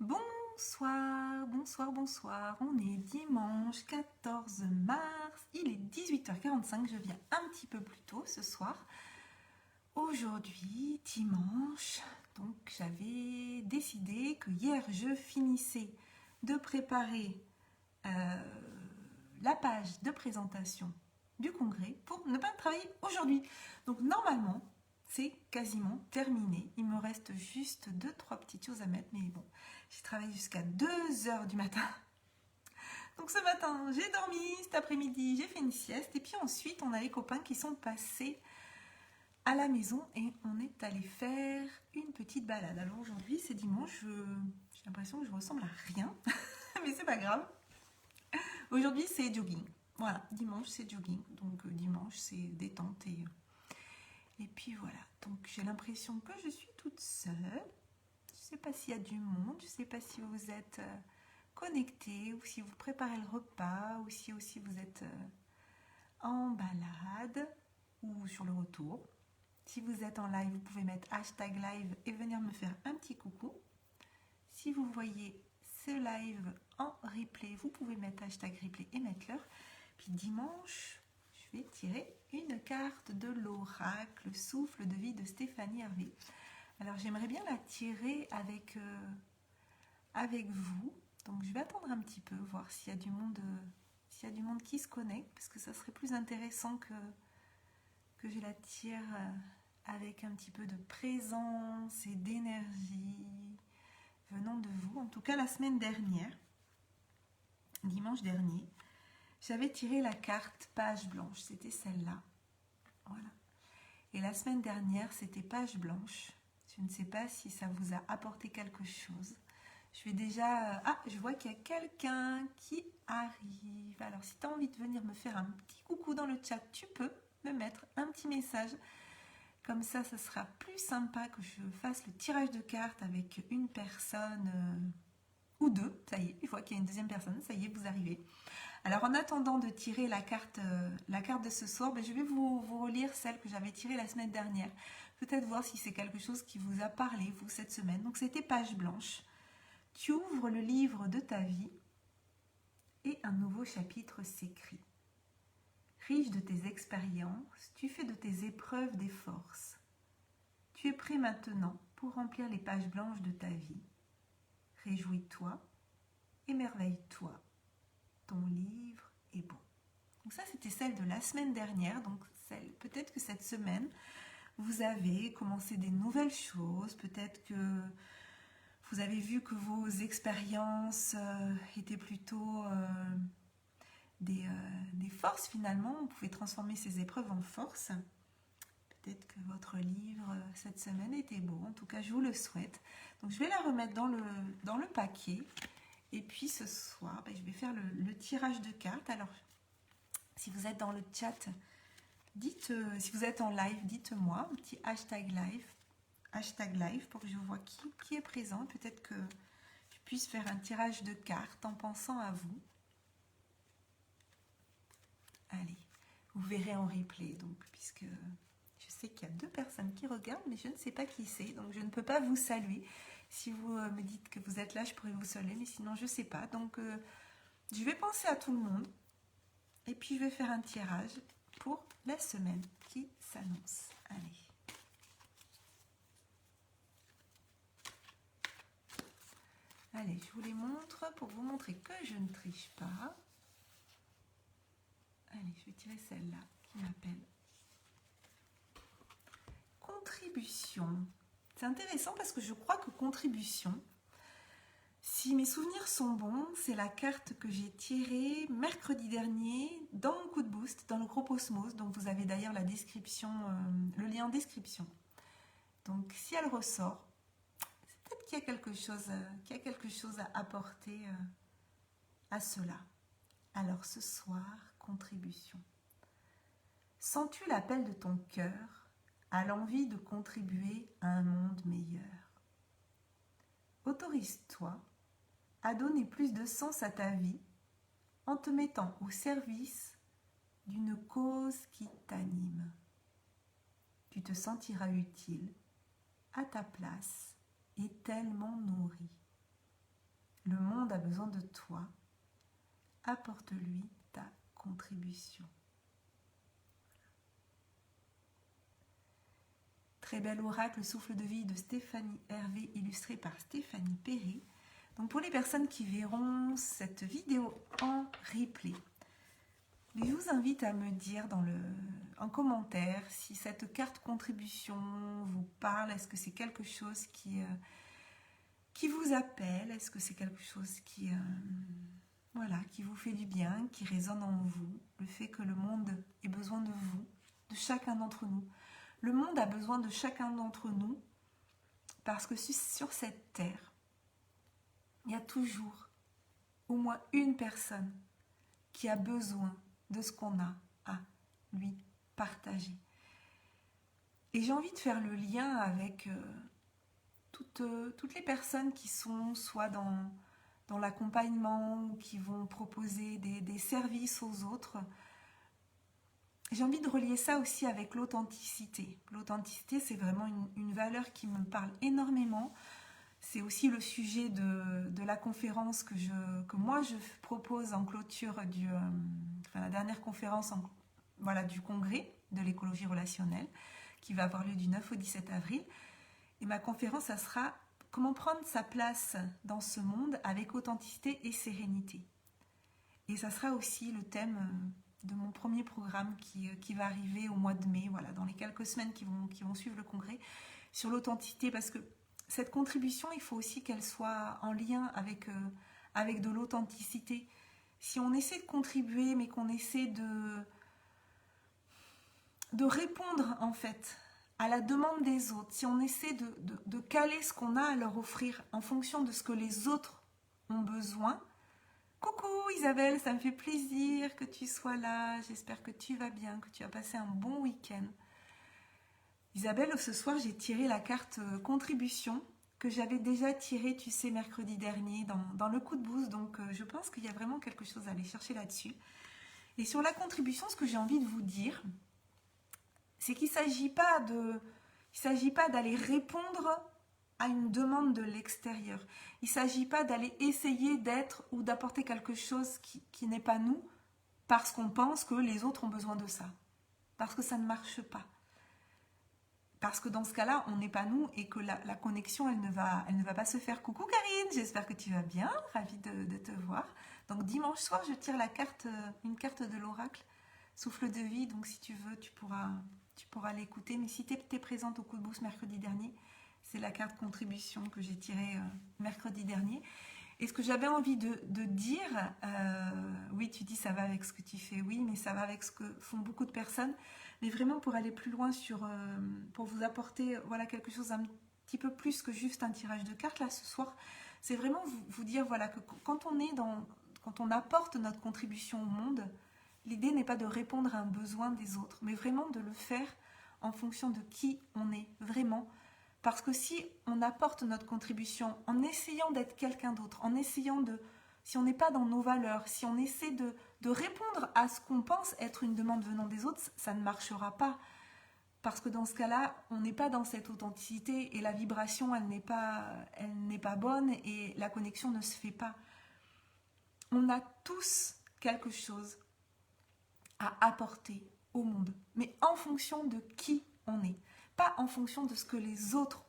Bonsoir, bonsoir, bonsoir. On est dimanche 14 mars. Il est 18h45. Je viens un petit peu plus tôt ce soir. Aujourd'hui, dimanche, donc j'avais décidé que hier je finissais de préparer la page de présentation du congrès pour ne pas travailler aujourd'hui. Donc normalement, c'est quasiment terminé. Il me reste juste 2-3 petites choses à mettre, mais bon, j'ai travaillé jusqu'à 2h du matin. Donc ce matin, j'ai dormi, cet après-midi, j'ai fait une sieste, et puis ensuite, on a les copains qui sont passés à la maison et on est allé faire une petite balade. Alors aujourd'hui, c'est dimanche, j'ai l'impression que je ressemble à rien, mais c'est pas grave. Aujourd'hui, c'est jogging. Voilà, dimanche, c'est jogging. Donc dimanche, c'est détente et puis voilà. Donc j'ai l'impression que je suis toute seule. Je ne sais pas s'il y a du monde, je ne sais pas si vous êtes connectés ou si vous préparez le repas ou si aussi vous êtes en balade ou sur le retour. Si vous êtes en live, vous pouvez mettre hashtag live et venir me faire un petit coucou. Si vous voyez ce live en replay, vous pouvez mettre hashtag replay et mettre l'heure. Puis dimanche, je vais tirer une carte de l'oracle Souffle de vie de Stéphanie Hervé. Alors j'aimerais bien la tirer avec vous. Donc je vais attendre un petit peu, voir s'il y a du monde qui se connecte, parce que ça serait plus intéressant que je la tire avec un petit peu de présence et d'énergie venant de vous. En tout cas, la semaine dernière, dimanche dernier, j'avais tiré la carte page blanche, c'était celle-là. Voilà. Et la semaine dernière, c'était page blanche. Je ne sais pas si ça vous a apporté quelque chose. Je vais déjà... Ah, je vois qu'il y a quelqu'un qui arrive. Alors, si tu as envie de venir me faire un petit coucou dans le chat, tu peux me mettre un petit message. Comme ça sera plus sympa que je fasse le tirage de cartes avec une personne ou deux. Ça y est, je vois qu'il y a une deuxième personne. Ça y est, vous arrivez. Alors, en attendant de tirer la carte de ce soir, je vais vous relire celle que j'avais tirée la semaine dernière. Peut-être voir si c'est quelque chose qui vous a parlé, vous, cette semaine. Donc, c'était page blanche. Tu ouvres le livre de ta vie et un nouveau chapitre s'écrit. Riche de tes expériences, tu fais de tes épreuves des forces. Tu es prêt maintenant pour remplir les pages blanches de ta vie. Réjouis-toi, émerveille-toi. Ton livre est beau. Donc ça, c'était celle de la semaine dernière. Donc peut-être que cette semaine, vous avez commencé des nouvelles choses. Peut-être que vous avez vu que vos expériences étaient plutôt des forces finalement. Vous pouvez transformer ces épreuves en force. Peut-être que votre livre cette semaine était beau. En tout cas, je vous le souhaite. Donc je vais la remettre dans le paquet. Et puis ce soir, je vais faire le tirage de cartes. Alors, si vous êtes dans le chat, dites, si vous êtes en live, dites-moi un petit hashtag live pour que je vois qui est présent. Peut-être que je puisse faire un tirage de cartes en pensant à vous. Allez, vous verrez en replay, donc, puisque je sais qu'il y a 2 personnes qui regardent, mais je ne sais pas qui c'est, donc je ne peux pas vous saluer. Si vous me dites que vous êtes là, je pourrais vous saluer, mais sinon je ne sais pas. Donc je vais penser à tout le monde, et puis je vais faire un tirage pour la semaine qui s'annonce. Allez. Allez, je vous les montre pour vous montrer que je ne triche pas. Allez, je vais tirer celle-là qui m'appelle contribution. C'est intéressant parce que je crois que contribution, si mes souvenirs sont bons, c'est la carte que j'ai tirée mercredi dernier dans mon coup de boost, dans le groupe Osmose. Donc vous avez d'ailleurs la description, le lien en description. Donc si elle ressort, c'est peut-être qu'il y a quelque chose à apporter à cela. Alors ce soir, contribution. Sens-tu l'appel de ton cœur à l'envie de contribuer à un monde meilleur? Autorise-toi à donner plus de sens à ta vie en te mettant au service d'une cause qui t'anime. Tu te sentiras utile, à ta place et tellement nourri. Le monde a besoin de toi. Apporte-lui ta contribution. Très bel oracle, souffle de vie de Stéphanie Hervé, illustré par Stéphanie Perret. Donc pour les personnes qui verront cette vidéo en replay, je vous invite à me dire en commentaire si cette carte contribution vous parle. Est-ce que c'est quelque chose qui vous appelle? Est-ce que c'est quelque chose qui vous fait du bien, qui résonne en vous? Le fait que le monde ait besoin de vous, de chacun d'entre nous. Le monde a besoin de chacun d'entre nous parce que sur cette terre, il y a toujours au moins une personne qui a besoin de ce qu'on a à lui partager. Et j'ai envie de faire le lien avec toutes les personnes qui sont soit dans l'accompagnement ou qui vont proposer des services aux autres. J'ai envie de relier ça aussi avec l'authenticité. L'authenticité, c'est vraiment une valeur qui me parle énormément. C'est aussi le sujet de la conférence que moi je propose en clôture la dernière conférence du congrès de l'écologie relationnelle qui va avoir lieu du 9 au 17 avril. Et ma conférence, ça sera comment prendre sa place dans ce monde avec authenticité et sérénité. Et ça sera aussi le thème de mon premier programme qui va arriver au mois de mai, dans les quelques semaines qui vont suivre le congrès, sur l'authenticité, parce que cette contribution, il faut aussi qu'elle soit en lien avec de l'authenticité. Si on essaie de contribuer, mais qu'on essaie de répondre en fait à la demande des autres, si on essaie de caler ce qu'on a à leur offrir en fonction de ce que les autres ont besoin. Coucou Isabelle, ça me fait plaisir que tu sois là, j'espère que tu vas bien, que tu as passé un bon week-end. Isabelle, ce soir j'ai tiré la carte contribution que j'avais déjà tirée, tu sais, mercredi dernier dans le coup de boost, donc je pense qu'il y a vraiment quelque chose à aller chercher là-dessus. Et sur la contribution, ce que j'ai envie de vous dire, c'est qu'il ne s'agit pas d'aller répondre à une demande de l'extérieur. Il ne s'agit pas d'aller essayer d'être ou d'apporter quelque chose qui n'est pas nous parce qu'on pense que les autres ont besoin de ça. Parce que ça ne marche pas. Parce que dans ce cas-là, on n'est pas nous et que la connexion, elle ne va pas se faire. Coucou Karine, j'espère que tu vas bien, ravie de te voir. Donc dimanche soir, je tire une carte de l'oracle, souffle de vie. Donc si tu veux, tu pourras l'écouter. Mais si tu es présente au coup de boost mercredi dernier, c'est la carte contribution que j'ai tirée mercredi dernier. Et ce que j'avais envie de dire, oui, tu dis ça va avec ce que tu fais, oui, mais ça va avec ce que font beaucoup de personnes. Mais vraiment pour aller plus loin pour vous apporter quelque chose un petit peu plus que juste un tirage de cartes là ce soir, c'est vraiment vous dire que quand on apporte notre contribution au monde, l'idée n'est pas de répondre à un besoin des autres, mais vraiment de le faire en fonction de qui on est vraiment. Parce que si on apporte notre contribution en essayant d'être quelqu'un d'autre, si on n'est pas dans nos valeurs, si on essaie de répondre à ce qu'on pense être une demande venant des autres, ça ne marchera pas. Parce que dans ce cas-là, on n'est pas dans cette authenticité et la vibration, elle n'est pas bonne et la connexion ne se fait pas. On a tous quelque chose à apporter au monde, mais en fonction de qui on est. Pas en fonction de ce que les autres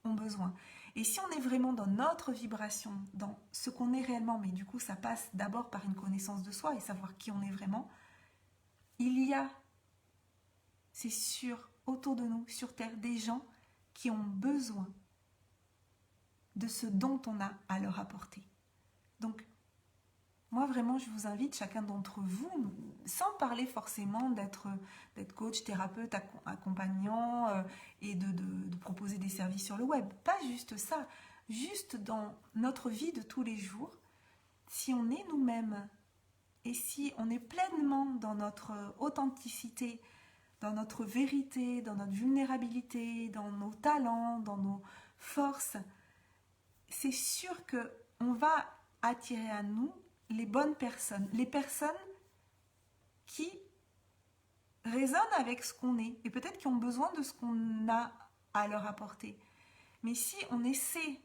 ont besoin. Et si on est vraiment dans notre vibration, dans ce qu'on est réellement, mais du coup ça passe d'abord par une connaissance de soi et savoir qui on est vraiment, il y a, c'est sûr, autour de nous, sur Terre, des gens qui ont besoin de ce dont on a à leur apporter. Donc, moi, vraiment, je vous invite, chacun d'entre vous, sans parler forcément d'être coach, thérapeute, accompagnant et de proposer des services sur le web. Pas juste ça. Juste dans notre vie de tous les jours, si on est nous-mêmes et si on est pleinement dans notre authenticité, dans notre vérité, dans notre vulnérabilité, dans nos talents, dans nos forces, c'est sûr qu'on va attirer à nous les bonnes personnes, les personnes qui résonnent avec ce qu'on est et peut-être qui ont besoin de ce qu'on a à leur apporter. Mais si on essaie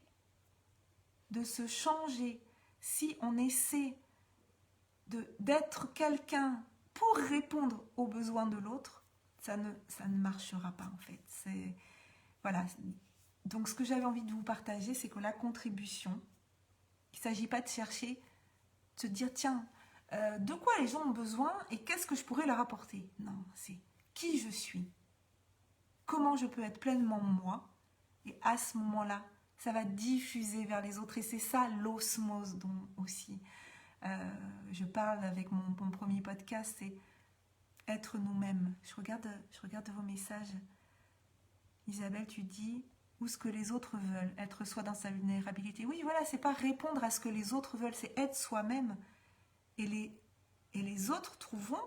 de se changer, si on essaie d'être quelqu'un pour répondre aux besoins de l'autre, ça ne marchera pas en fait. Voilà. Donc ce que j'avais envie de vous partager, c'est que la contribution, il ne s'agit pas de chercher, de se dire tiens, de quoi les gens ont besoin et qu'est-ce que je pourrais leur apporter. Non, c'est qui je suis, comment je peux être pleinement moi, et à ce moment-là, ça va diffuser vers les autres. Et c'est ça l'osmose dont aussi je parle avec mon premier podcast, c'est être nous-mêmes. Je regarde vos messages. Isabelle, tu dis où ce que les autres veulent, être soi dans sa vulnérabilité. Oui, voilà, c'est pas répondre à ce que les autres veulent, c'est être soi-même. Et les autres trouveront,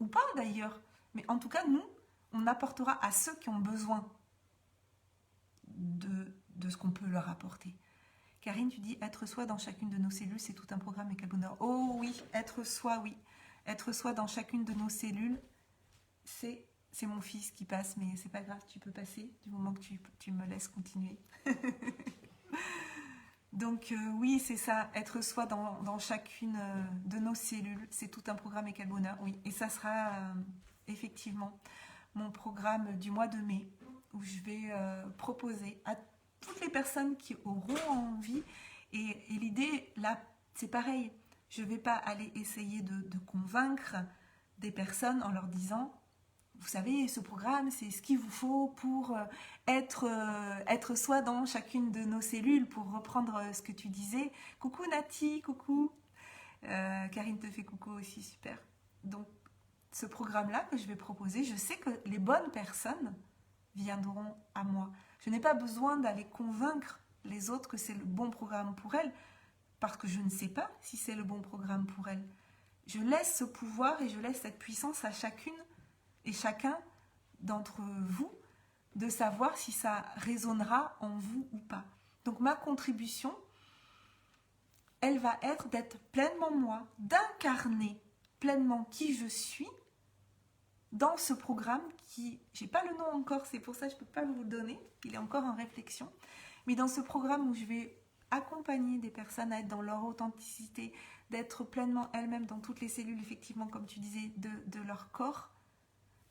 ou pas d'ailleurs, mais en tout cas, nous, on apportera à ceux qui ont besoin de ce qu'on peut leur apporter. Karine, tu dis être soi dans chacune de nos cellules, c'est tout un programme et quel bonheur. Oh oui, être soi, oui. Être soi dans chacune de nos cellules, c'est mon fils qui passe, mais c'est pas grave, tu peux passer du moment que tu me laisses continuer. Donc oui, c'est ça, être soi dans chacune de nos cellules, c'est tout un programme et quel bonheur, oui. Et ça sera effectivement mon programme du mois de mai, où je vais proposer à toutes les personnes qui auront envie, et l'idée, là, c'est pareil, je ne vais pas aller essayer de convaincre des personnes en leur disant, vous savez, ce programme, c'est ce qu'il vous faut pour être soi dans chacune de nos cellules, pour reprendre ce que tu disais. Coucou Nati, coucou. Karine te fait coucou aussi, super. Donc, ce programme-là que je vais proposer, je sais que les bonnes personnes viendront à moi. Je n'ai pas besoin d'aller convaincre les autres que c'est le bon programme pour elles, parce que je ne sais pas si c'est le bon programme pour elles. Je laisse ce pouvoir et je laisse cette puissance à chacune et chacun d'entre vous de savoir si ça résonnera en vous ou pas. Donc ma contribution, elle va être d'être pleinement moi, d'incarner pleinement qui je suis dans ce programme qui, j'ai pas le nom encore, c'est pour ça que je peux pas vous le donner, il est encore en réflexion, mais dans ce programme où je vais accompagner des personnes à être dans leur authenticité, d'être pleinement elles-mêmes dans toutes les cellules, effectivement, comme tu disais, de leur corps,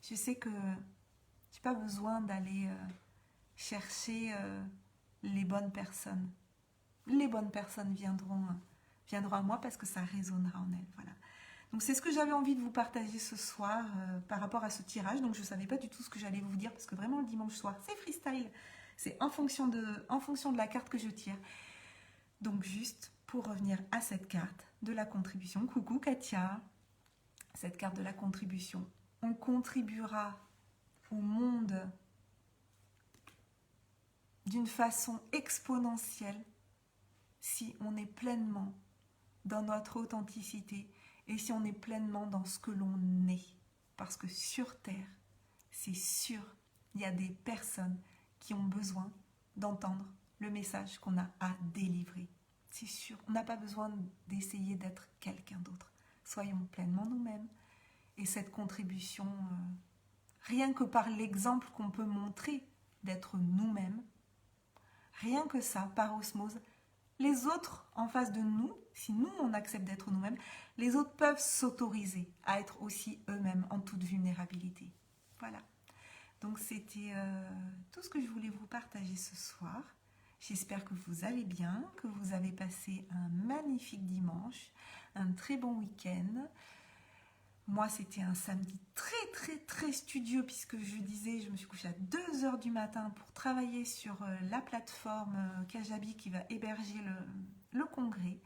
je sais que j'ai pas besoin d'aller chercher les bonnes personnes. Les bonnes personnes viendront à moi parce que ça résonnera en elles, voilà. Donc c'est ce que j'avais envie de vous partager ce soir par rapport à ce tirage. Donc je ne savais pas du tout ce que j'allais vous dire parce que vraiment le dimanche soir, c'est freestyle. C'est en fonction de la carte que je tire. Donc juste pour revenir à cette carte de la contribution. Coucou Katia. Cette carte de la contribution. On contribuera au monde d'une façon exponentielle si on est pleinement dans notre authenticité et si on est pleinement dans ce que l'on est. Parce que sur Terre, c'est sûr, il y a des personnes qui ont besoin d'entendre le message qu'on a à délivrer. C'est sûr, on n'a pas besoin d'essayer d'être quelqu'un d'autre. Soyons pleinement nous-mêmes. Et cette contribution, rien que par l'exemple qu'on peut montrer d'être nous-mêmes, rien que ça, par osmose, les autres en face de nous, si nous on accepte d'être nous-mêmes, les autres peuvent s'autoriser à être aussi eux-mêmes en toute vulnérabilité. Voilà. Donc c'était tout ce que je voulais vous partager ce soir. J'espère que vous allez bien, que vous avez passé un magnifique dimanche, un très bon week-end. Moi, c'était un samedi très studieux puisque je me suis couchée à 2h du matin pour travailler sur la plateforme Kajabi qui va héberger le congrès.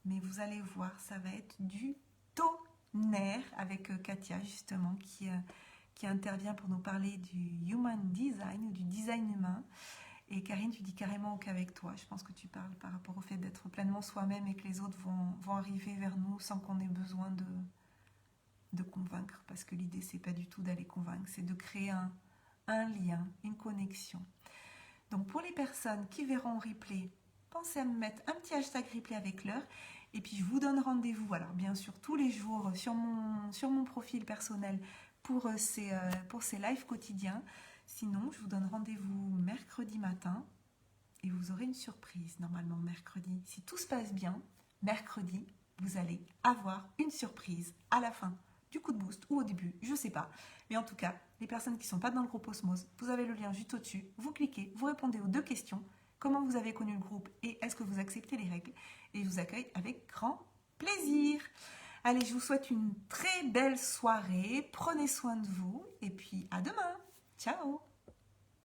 Mais vous allez voir, ça va être du tonnerre avec Katia justement qui intervient pour nous parler du human design ou du design humain. Et Karine, tu dis carrément qu'avec toi, je pense que tu parles par rapport au fait d'être pleinement soi-même et que les autres vont arriver vers nous sans qu'on ait besoin de convaincre, parce que l'idée c'est pas du tout d'aller convaincre, c'est de créer un lien, une connexion. Donc pour les personnes qui verront en replay, pensez à me mettre un petit hashtag replay avec l'heure, et puis je vous donne rendez-vous, alors bien sûr tous les jours sur mon profil personnel pour ces lives quotidiens. Sinon je vous donne rendez-vous mercredi matin et vous aurez une surprise normalement mercredi, si tout se passe bien. mercredi, vous allez avoir une surprise à la fin du coup de boost ou au début, je ne sais pas. Mais en tout cas, les personnes qui ne sont pas dans le groupe Osmose, vous avez le lien juste au-dessus, vous cliquez, vous répondez aux 2 questions, comment vous avez connu le groupe et est-ce que vous acceptez les règles, et je vous accueille avec grand plaisir. Allez, je vous souhaite une très belle soirée, prenez soin de vous et puis à demain. Ciao.